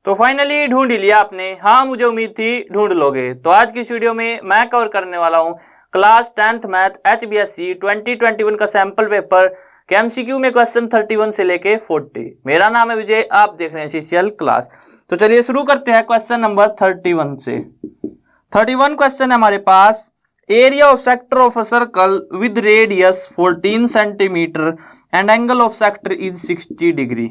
तो फाइनली ढूंढ ही लिया आपने। हाँ, मुझे उम्मीद थी ढूंढ लोगे। तो आज की इस वीडियो में मैं कवर करने वाला हूँ क्लास 10th मैथ HBSC 2021 का सैंपल पेपर के MCQ में क्वेश्चन 31 से लेके 40। मेरा नाम है विजय, आप देख रहे हैं CCL क्लास। तो चलिए शुरू करते हैं क्वेश्चन नंबर 31 से। 31 क्वेश्चन है हमारे पास। Area of sector of a circle with radius 14 centimetre and angle of sector is 60 degree,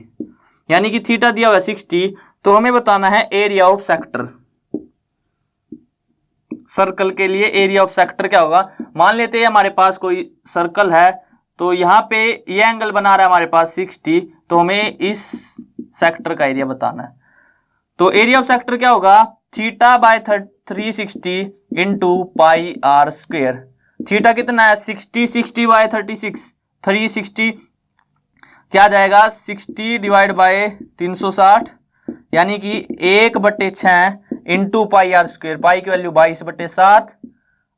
यानी कि थीटा दिया हुआ है 60। तो हमें बताना है एरिया ऑफ सेक्टर। सर्कल के लिए एरिया ऑफ सेक्टर क्या होगा। मान लेते हैं हमारे पास कोई सर्कल है, तो यहाँ पे ये एंगल बना रहा है हमारे पास 60, तो हमें इस सेक्टर का एरिया बताना है। तो एरिया ऑफ सेक्टर क्या होगा, theta by 360 into pi R square. Theta कितना है 60 बाय 36, 360 क्या जाएगा 60 डिवाइड बाय 360, यानी कि 1/6 इंटू पाई आर स्क्वेयर। पाई की वैल्यू 22/7,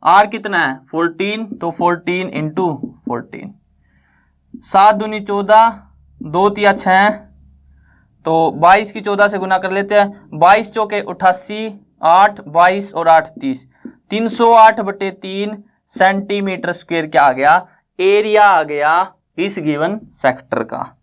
आर कितना है 14, तो 14 इंटू 14। 7 दूनी 14, 2 तिया 6, तो 22 की 14 से गुना कर लेते हैं। 22 चौके 88, 8 22 और 8 30, 308/3 सेंटीमीटर स्क्वेयर क्या आ गया, एरिया आ गया इस गिवन सेक्टर का।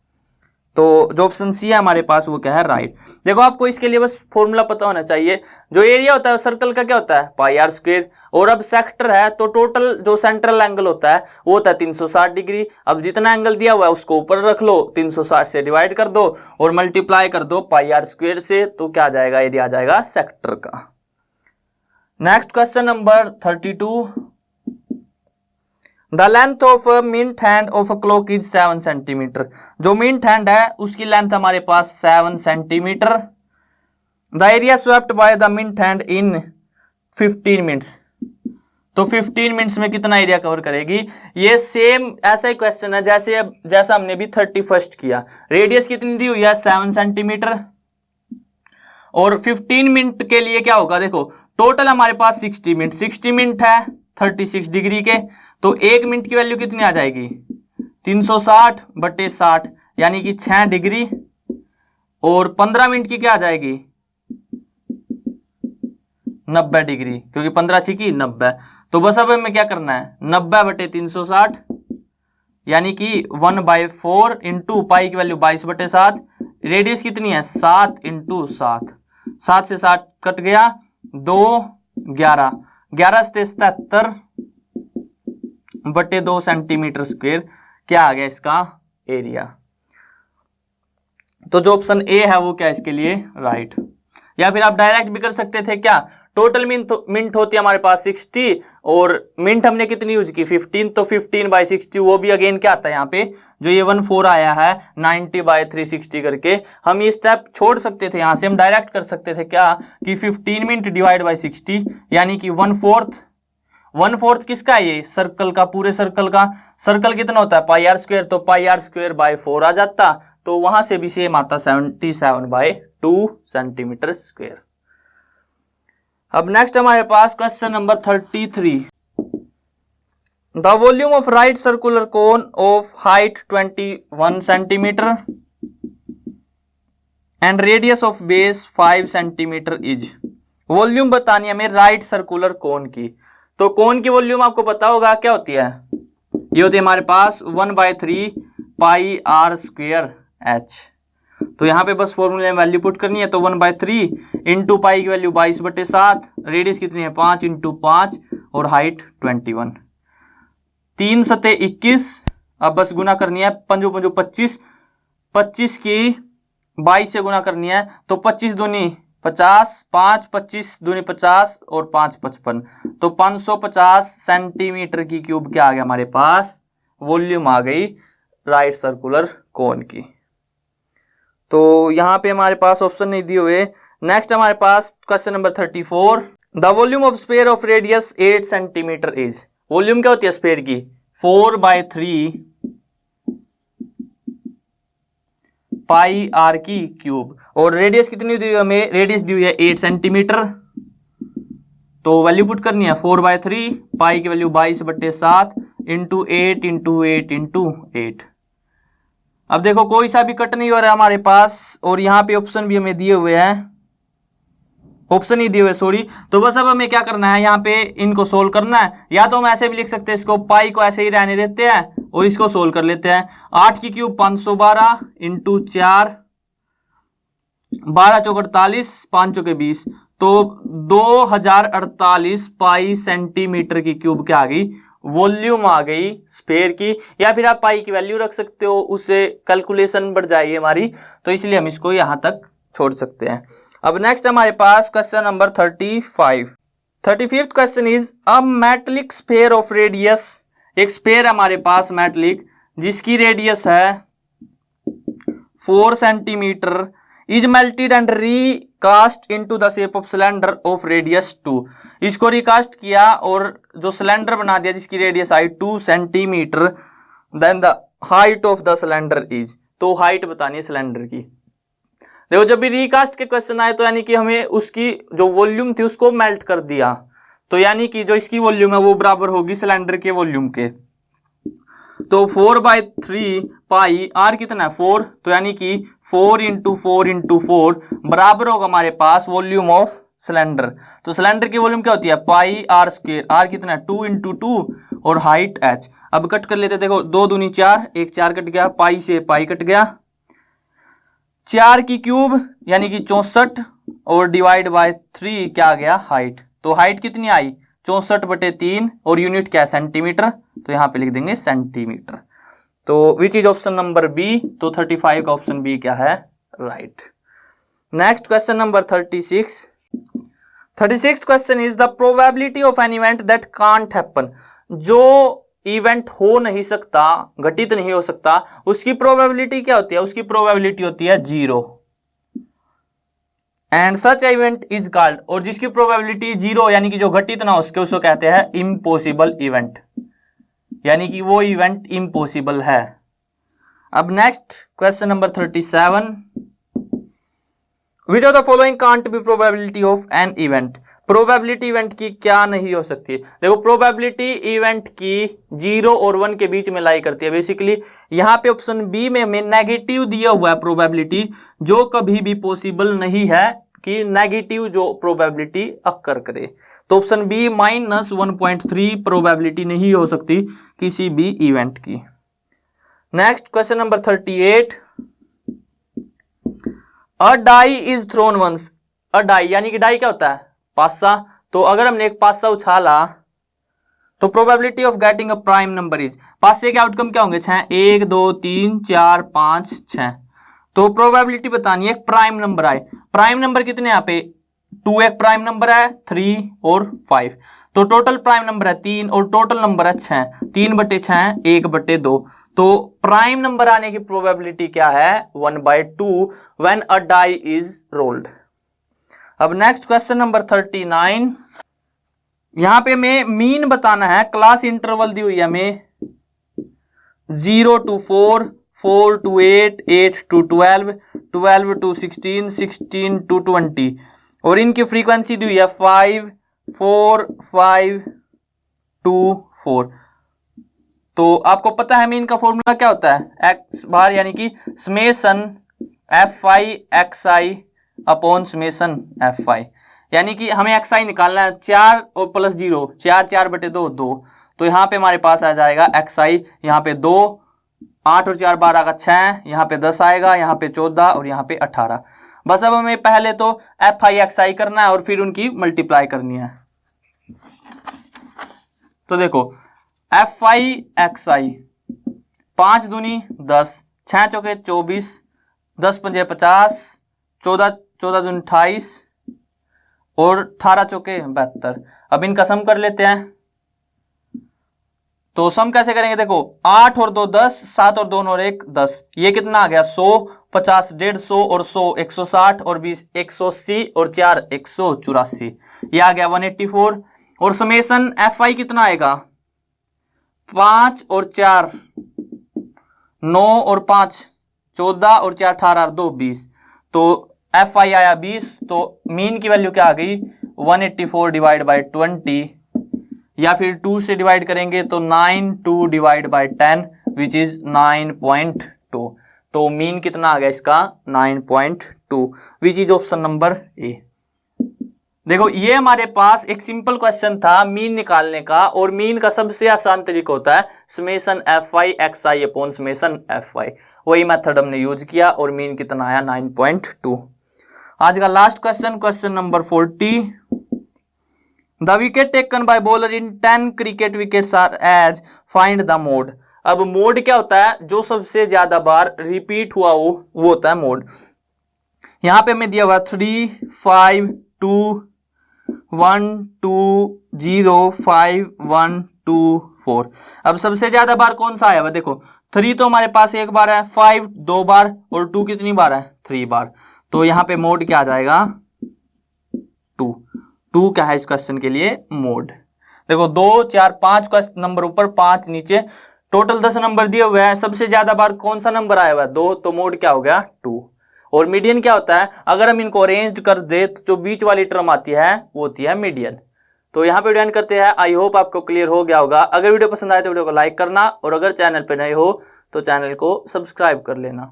तो जो ऑप्शन सी है हमारे पास वो क्या है, राइट। देखो आपको इसके लिए बस फॉर्मूला पता होना चाहिए। जो एरिया होता है सर्कल का क्या होता है पाई आर स्क्वेयर, और अब सेक्टर है तो टोटल जो सेंट्रल एंगल होता है वो होता है 360 डिग्री। अब जितना एंगल दिया हुआ है उसको ऊपर रख लो, 360 से डिवाइड कर दो और मल्टीप्लाई कर दो पाई आर स्क्वेयर से, तो क्या आ जाएगा, एरिया आ जाएगा सेक्टर का। Next question number 32। The length of minute hand of a clock is 7 centimetre. जो मिंट हैंड है उसकी लेंथ हमारे पास 7 centimetre. The area swept by the minute hand in 15 minutes. तो 15 मिनट्स में कितना एरिया कवर करेगी। ये सेम ऐसा ही क्वेश्चन है जैसा हमने भी 31st किया। रेडियस कितनी दी हुई है 7 सेंटीमीटर, और 15 मिनट के लिए क्या होगा, देखो टोटल हमारे पास 60 मिनट, 60 मिनट है 36 डिग्री के, तो 1 मिनट की वैल्यू कितनी आ जाएगी 360/60, यानी कि 6 डिग्री, और 15 मिनट की क्या आ जाएगी 90 डिग्री, क्योंकि 15 छिकी 90। तो बस अब हमें क्या करना है 90/360, यानी कि 1/4 इंटू पाई की वैल्यू 22/7। रेडियस कितनी है 7 इंटू 7, 7 से 7 कट गया, 2 11, 11 से 77/2 सेंटीमीटर स्क्वेयर क्या आ गया इसका एरिया। तो जो ऑप्शन ए है वो क्या इसके लिए राइट। या फिर आप डायरेक्ट भी कर सकते थे, क्या टोटल मिनट होती है हमारे पास 60 और मिनट हमने कितनी यूज की 15, तो 15/60 वो भी अगेन क्या आता है यहाँ पे जो ये 14 आया है 90/360 करके। हम ये स्टेप छोड़ सकते थे, यहाँ से हम डायरेक्ट कर सकते थे क्या कि 15 मिनट डिवाइड बाई 60, यानी कि 1/4 किसका है ये सर्कल का, पूरे सर्कल का। सर्कल कितना होता है पाई आर स्क्वेयर, तो पाई आर स्क्वेयर बाय 4 आ जाता, तो वहां से भी सेम आता 77/2 सेंटीमीटर स्क्वेयर। अब नेक्स्ट हमारे पास question number 33। The volume of right circular cone of height 21 centimetre and radius of base 5 centimetre is. Volume बतानी है हमें राइट सर्कुलर कोन की। तो कोन की वॉल्यूम आपको पता होगा क्या होती है, ये होती है हमारे पास 1/3 पाई आर स्क्वेयर एच। तो यहाँ पे बस फॉर्मूले में वैल्यू पुट करनी है, तो 1/3 इंटू पाई की वैल्यू 22/7, रेडियस कितनी है 5 इंटू 5 और हाइट 21, 3 सते 21। अब बस गुना करनी है 5 5 25, 25 की 22 से गुना करनी है, तो 25 दूनी 50, 5 25 दूनी 50 और 5 55, तो 550 सेंटीमीटर की क्यूब क्या आ गया हमारे पास, वॉल्यूम आ गई राइट सर्कुलर कोन की। तो यहाँ पे हमारे पास ऑप्शन नहीं दिए हुए। नेक्स्ट हमारे पास question number 34। The volume of sphere of radius 8 centimetre is. Volume क्या होती है स्फीयर की 4/3 पाई आर की क्यूब, और रेडियस कितनी दी हुई हमें, रेडियस दी हुई है 8 सेंटीमीटर। तो वैल्यू पुट करनी है 4/3 पाई की वैल्यू 22/7 इंटू 8 इंटू 8 इंटू 8। अब देखो कोई सा भी कट नहीं हो रहा है हमारे पास, और यहाँ पे ऑप्शन भी हमें दिए हुए हैं ऑप्शन ही दिए हुए, सॉरी। तो बस अब हमें क्या करना है, यहाँ पे इनको सोल्व करना है। या तो हम ऐसे भी लिख सकते हैं, इसको पाई को ऐसे ही रहने देते हैं और इसको सोल्व कर लेते हैं। 8 की क्यूब 512 इंटू 4, 12 चौक 48, 5 चौके 20, तो 2048 पाई सेंटीमीटर की क्यूब क्या आ गई, वॉल्यूम आ गई स्फीयर की। या फिर आप पाई की वैल्यू रख सकते हो, उससे कैलकुलेशन बढ़ जाएगी हमारी, तो इसलिए हम इसको यहां तक छोड़ सकते हैं। अब नेक्स्ट हमारे पास question number 35। 35th question is a metallic sphere of radius, एक स्फीयर हमारे पास मेटलिक जिसकी रेडियस है 4 centimetre, is melted and recast into the shape of cylinder of radius 2। इसको रिकास्ट किया और जो सिलेंडर बना दिया जिसकी radius I 2 centimetre, then the height of the cylinder is, तो हाइट बतानी है सिलेंडर की। देखो जब भी रिकास्ट के क्वेश्चन आए तो यानी कि हमें उसकी जो वॉल्यूम थी उसको मेल्ट कर दिया, तो यानी कि जो इसकी वॉल्यूम है वो बराबर होगी सिलेंडर के वॉल्यूम के। तो 4/3 पाई आर कितना है 4, तो यानी कि 4 इंटू 4 इंटू 4 बराबर होगा हमारे पास वॉल्यूम ऑफ सिलेंडर। तो सिलेंडर की वॉल्यूम क्या होती है पाई आर स्क्वायर, आर कितना है 2 इंटू 2 और हाइट h। अब कट कर लेते, देखो 2 दूनी 4, एक 4 कट गया, पाई से पाई कट गया, 4 की क्यूब यानी कि 64 और डिवाइड बाय 3 क्या आ गया हाइट। तो हाइट कितनी आई 64/3 और यूनिट क्या है सेंटीमीटर, तो यहां पे लिख देंगे सेंटीमीटर। तो which is option number B, तो 35 का ऑप्शन बी क्या है right. Next question number 36। 36th question is the probability of an event that can't happen, जो इवेंट हो नहीं सकता, घटित नहीं हो सकता, उसकी प्रोबेबिलिटी क्या होती है, उसकी प्रोबेबिलिटी होती है 0। And such event is called, और जिसकी प्रोबेबिलिटी 0 यानी कि जो घटित ना हो उसके, उसको कहते हैं इम्पॉसिबल इवेंट, यानी कि वो इवेंट इम्पॉसिबल है। अब next question number 37। Which of the following can't be probability of an event, probability event की क्या नहीं हो सकती। देखो प्रोबेबिलिटी इवेंट की 0 और 1 के बीच में लाई करती है बेसिकली। यहां पे ऑप्शन बी में हमें नेगेटिव दिया हुआ है प्रोबेबिलिटी, जो कभी भी पॉसिबल नहीं है कि नेगेटिव जो प्रोबेबिलिटी अक्कर करे। तो ऑप्शन बी -1.3 प्रोबेबिलिटी नहीं हो सकती किसी भी इवेंट की। Next question number 38। A die is thrown once, a die यानी कि डाई क्या होता है पासा, तो अगर हमने एक पासा उछाला तो probability of getting a prime number is, पासे के आउटकम क्या होंगे 6, 1 2 3 4 5 6। तो प्रोबेबिलिटी बतानी है एक प्राइम नंबर आए। प्राइम नंबर कितने यहाँ पे 2 एक प्राइम नंबर है, 3 और 5, तो टोटल प्राइम नंबर है 3 और टोटल नंबर है 6, 3/6 1/2। तो प्राइम नंबर आने की प्रोबेबिलिटी क्या है 1/2 when a die is rolled. अब नेक्स्ट क्वेश्चन नंबर 39। यहां पे हमें मीन बताना है, क्लास इंटरवल दी हुई है हमें 0 to 4, 4 to 8, 8 to 12, 12 to 16, 16 to 20 और इनकी फ्रीक्वेंसी दी हुई है 5 4 5 2 4। तो आपको पता है मीन का फॉर्मूला क्या होता है एक्स बार यानी कि summation fi xi upon summation fi, यानी कि हमें xi निकालना है 4 और प्लस 0, 4 4/2 2, तो यहाँ पे हमारे पास आ जाएगा xi, यहाँ पे 2, 8 और 4 12 का 6, यहाँ पे 10 आएगा, यहाँ पे 14 और यहाँ पे 18। बस अब हमें पहले तो fi xi करना है और फिर उनकी मल्टीप्लाई करनी है। तो देखो fi xi 5 दूनी 10, 6 चौके 24, 10 पंजे 50, 14 दूनी 28 और 18 चौके 72। अब इनका सम कर लेते हैं। तो सम कैसे करेंगे, देखो 8 और 2 10, 7 और 2 और 1 10, ये कितना आ गया 100, 50 150 और 100 160 और 20 180 और 4 184, ये आ गया 184। और समेशन fi कितना आएगा 5 और 4 9 और 5 14 और 4 18 2 20, तो fi आया 20। तो मीन की वैल्यू क्या आ गई 184 डिवाइड बाई 20, या फिर 2 से डिवाइड करेंगे तो 9 2 डिवाइड बाई 10 विच इज 9.2। तो मीन कितना आ गया इसका 9.2 विच इज ऑप्शन नंबर ए। देखो ये हमारे पास एक सिंपल क्वेश्चन था मीन निकालने का, और मीन का सबसे आसान तरीका होता है summation F Y X I upon summation F Y. वही मेथड हमने यूज किया और मीन कितना आया 9.2। आज का last question, question number 40। The wicket taken by bowler in 10 cricket wickets are as, find the mode. अब मोड क्या होता है, जो सबसे ज्यादा बार रिपीट हुआ वो होता है मोड। यहां पे हमें दिया हुआ 3 5 2 1 2 0 5 1 2 4। अब सबसे ज्यादा बार कौन सा आया हुआ, देखो 3 तो हमारे पास एक बार है, 5 2 बार, और 2 कितनी बार है, 3 बार। तो यहाँ पे मोड क्या आ जाएगा, 2 क्या है इस क्वेश्चन के लिए, मोड। देखो 2 4 5 नंबर ऊपर 5 नीचे, टोटल 10 नंबर दिए हुए हैं। सबसे ज्यादा बार कौन सा नंबर आया हुआ है, 2, तो मोड क्या हो गया 2। और मीडियन क्या होता है, अगर हम इनको अरेंज कर दे तो जो बीच वाली टर्म आती है वो होती है मीडियन। तो यहाँ पे वीडियो एंड करते हैं। आई होप आपको क्लियर हो गया होगा। अगर वीडियो पसंद आए तो वीडियो को लाइक करना, और अगर चैनल पे नए हो तो चैनल को सब्सक्राइब कर लेना।